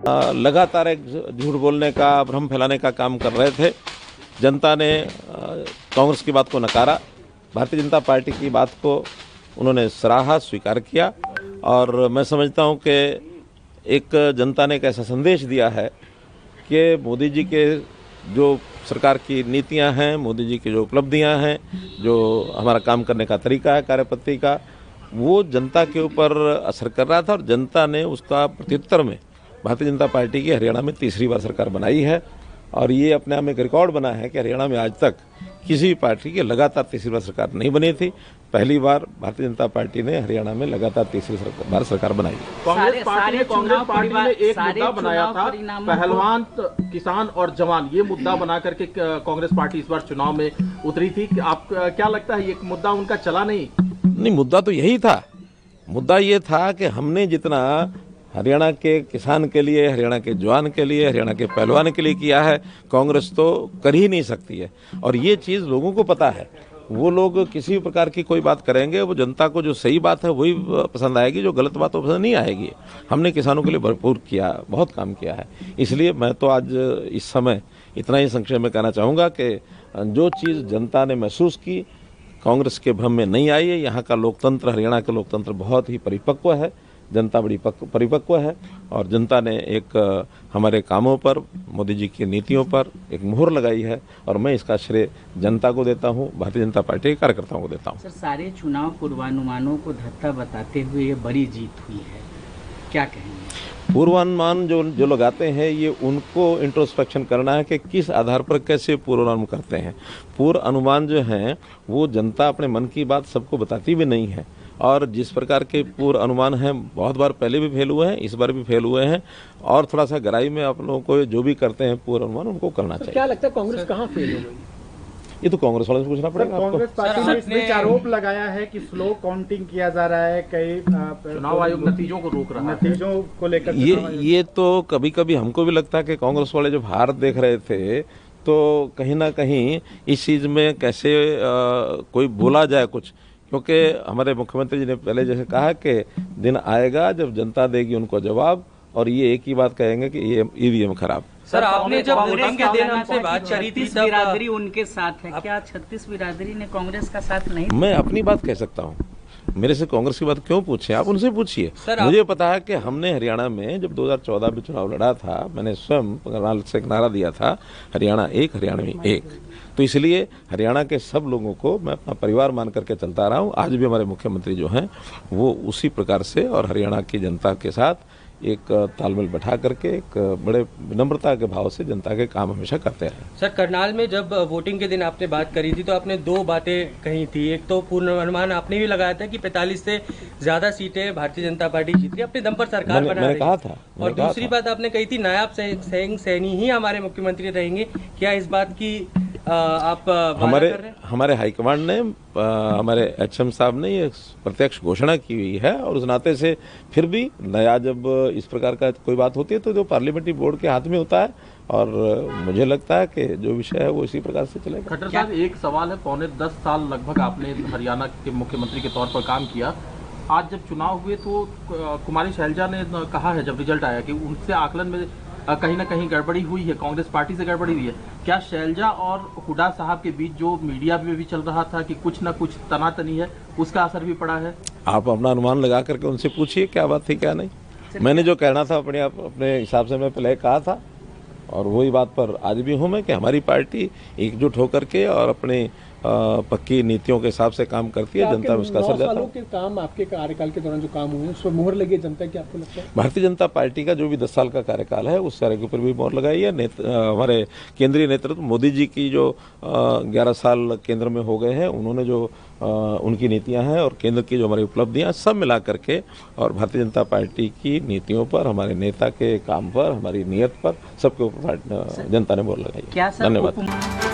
लगातार एक झूठ बोलने का, भ्रम फैलाने का काम कर रहे थे। जनता ने कांग्रेस की बात को नकारा, भारतीय जनता पार्टी की बात को उन्होंने सराहा, स्वीकार किया। और मैं समझता हूं कि एक जनता ने एक ऐसा संदेश दिया है कि मोदी जी के जो सरकार की नीतियां हैं, मोदी जी की जो उपलब्धियां हैं, जो हमारा काम करने का तरीका है, कार्यपद्धति का, वो जनता के ऊपर असर कर रहा था। और जनता ने उसका प्रत्युत्तर में भारतीय जनता पार्टी की हरियाणा में तीसरी बार सरकार बनाई है। और ये अपने आप में एक रिकॉर्ड बना है कि हरियाणा में आज तक किसी भी पार्टी की लगातार तीसरी बार सरकार नहीं बनी थी। पहली बार भारतीय जनता पार्टी ने हरियाणा में लगातार तीसरी बार सरकार बनाई। कांग्रेस पार्टी ने एक मुद्दा बनाया था, पहलवान, किसान और जवान, ये मुद्दा बना करके कांग्रेस पार्टी इस बार चुनाव में उतरी थी। आप क्या लगता है ये मुद्दा उनका चला नहीं? मुद्दा तो यही था। मुद्दा ये था कि हमने जितना हरियाणा के किसान के लिए, हरियाणा के जवान के लिए, हरियाणा के पहलवान के लिए किया है, कांग्रेस तो कर ही नहीं सकती है। और ये चीज़ लोगों को पता है। वो लोग किसी प्रकार की कोई बात करेंगे, वो जनता को जो सही बात है वही पसंद आएगी, जो गलत बात वो पसंद नहीं आएगी। हमने किसानों के लिए भरपूर किया, बहुत काम किया है। इसलिए मैं तो आज इस समय इतना ही संक्षेप में कहना चाहूँगा कि जो चीज़ जनता ने महसूस की, कांग्रेस के भ्रम में नहीं आई है। यहाँ का लोकतंत्र, हरियाणा का लोकतंत्र बहुत ही परिपक्व है, जनता बड़ी परिपक्व है। और जनता ने एक हमारे कामों पर, मोदी जी की नीतियों पर एक मुहर लगाई है। और मैं इसका श्रेय जनता को देता हूँ, भारतीय जनता पार्टी के कार्यकर्ताओं को देता हूँ। सर, सारे चुनाव पूर्वानुमानों को धत्ता बताते हुए ये बड़ी जीत हुई है, क्या कहेंगे? पूर्वानुमान जो लगाते हैं, ये उनको इंट्रोस्पेक्शन करना है कि किस आधार पर कैसे पूर्वानुमान करते हैं। पूर्वानुमान जो हैं वो जनता अपने मन की बात सबको बताती भी नहीं है। और जिस प्रकार के पूर्व अनुमान हैं, बहुत बार पहले भी फेल हुए हैं, इस बार भी फेल हुए हैं। और थोड़ा सा गहराई में आप लोगों को जो भी करते हैं पूर्व अनुमान, उनको करना चाहिए। क्या लगता है कांग्रेस कहाँ फेल हो गई? ये तो कांग्रेस वालों से पूछना पड़ेगा। कांग्रेस पार्टी ने इस बीच आरोप लगाया है कि स्लो काउंटिंग किया जा रहा है, कई चुनाव आयोग नतीजों को रोक रहा है, नतीजों को लेकर। ये तो कभी कभी हमको भी लगता है कि कांग्रेस वाले जब हार देख रहे थे तो कहीं ना कहीं इस चीज़ में कैसे कोई बोला जाए कुछ। क्योंकि हमारे मुख्यमंत्री जी ने पहले जैसे कहा कि दिन आएगा जब जनता देगी उनको जवाब, और ये एक ही बात कहेंगे कि ये ईवीएम खराब। सर, आपने जब वोटिंग के दिन हमसे बात करी थी, 36 बिरादरी उनके साथ है, क्या 36 बिरादरी ने कांग्रेस का साथ नहीं? मैं अपनी बात कह सकता हूँ, मेरे से कांग्रेस की बात क्यों पूछे, आप उनसे पूछिए। मुझे पता है कि हमने हरियाणा में जब 2014 में चुनाव लड़ा था, मैंने स्वयं से एक नारा दिया था, हरियाणा एक, हरियाणा में एक। तो इसलिए हरियाणा के सब लोगों को मैं अपना परिवार मान करके चलता रहा हूँ। आज भी हमारे मुख्यमंत्री जो हैं वो उसी प्रकार से और हरियाणा की जनता के साथ एक तालमेल बैठा करके एक बड़े विनम्रता के भाव से जनता के काम हमेशा करते हैं। सर, करनाल में जब वोटिंग के दिन आपने बात करी थी तो आपने दो बातें कही थी। एक तो पूर्वानुमान आपने भी लगाया था कि 45 से ज्यादा सीटें भारतीय जनता पार्टी जीत रही, अपने दम पर सरकार बना रही। मैंने कहा था। और दूसरी बात आपने कही थी, नायब सैनी ही हमारे मुख्यमंत्री रहेंगे। क्या इस बात की आप हमारे हाईकमांड ने, हमारे एचएम साहब ने ये प्रत्यक्ष घोषणा की हुई है। और उस नाते से फिर भी नया जब इस प्रकार का कोई बात होती है तो जो पार्लियामेंट्री बोर्ड के हाथ में होता है। और मुझे लगता है कि जो विषय है वो इसी प्रकार से चलेगा। खट्टर साहब, एक सवाल है, पौने 10 साल लगभग आपने हरियाणा के मुख्यमंत्री के तौर पर काम किया। आज जब चुनाव हुए तो कुमारी शैलजा ने कहा है जब रिजल्ट आया कि उनसे आकलन में कहीं ना कहीं गड़बड़ी हुई है, कांग्रेस पार्टी से गड़बड़ी हुई है। क्या शैलजा और हुड्डा साहब के बीच जो मीडिया में भी चल रहा था कि कुछ ना कुछ तनातनी है, उसका असर भी पड़ा है? आप अपना अनुमान लगा करके उनसे पूछिए क्या बात थी क्या नहीं। मैंने जो कहना था अपने हिसाब से मैं पहले कहा था, और वही बात पर आज भी हूँ मैं कि हमारी पार्टी एकजुट होकर के और अपने पक्की नीतियों के हिसाब से काम करती है। जनता में उसका असर जाता है। के काम, आपके कार्यकाल के दौरान जो काम हुए उस पर मोहर लगी जनता की, आपको लगता है? भारतीय जनता पार्टी का जो भी 10 साल का कार्यकाल है उस सारे के ऊपर भी मोहर लगाई है। हमारे केंद्रीय नेतृत्व, मोदी जी की जो 11 साल केंद्र में हो गए हैं, उन्होंने जो उनकी नीतियां हैं और केंद्र की जो हमारी उपलब्धियां, सब मिला करके और भारतीय जनता पार्टी की नीतियों पर, हमारे नेता के काम पर, हमारी नीयत पर, सबके ऊपर जनता ने मोहर लगाई है। धन्यवाद।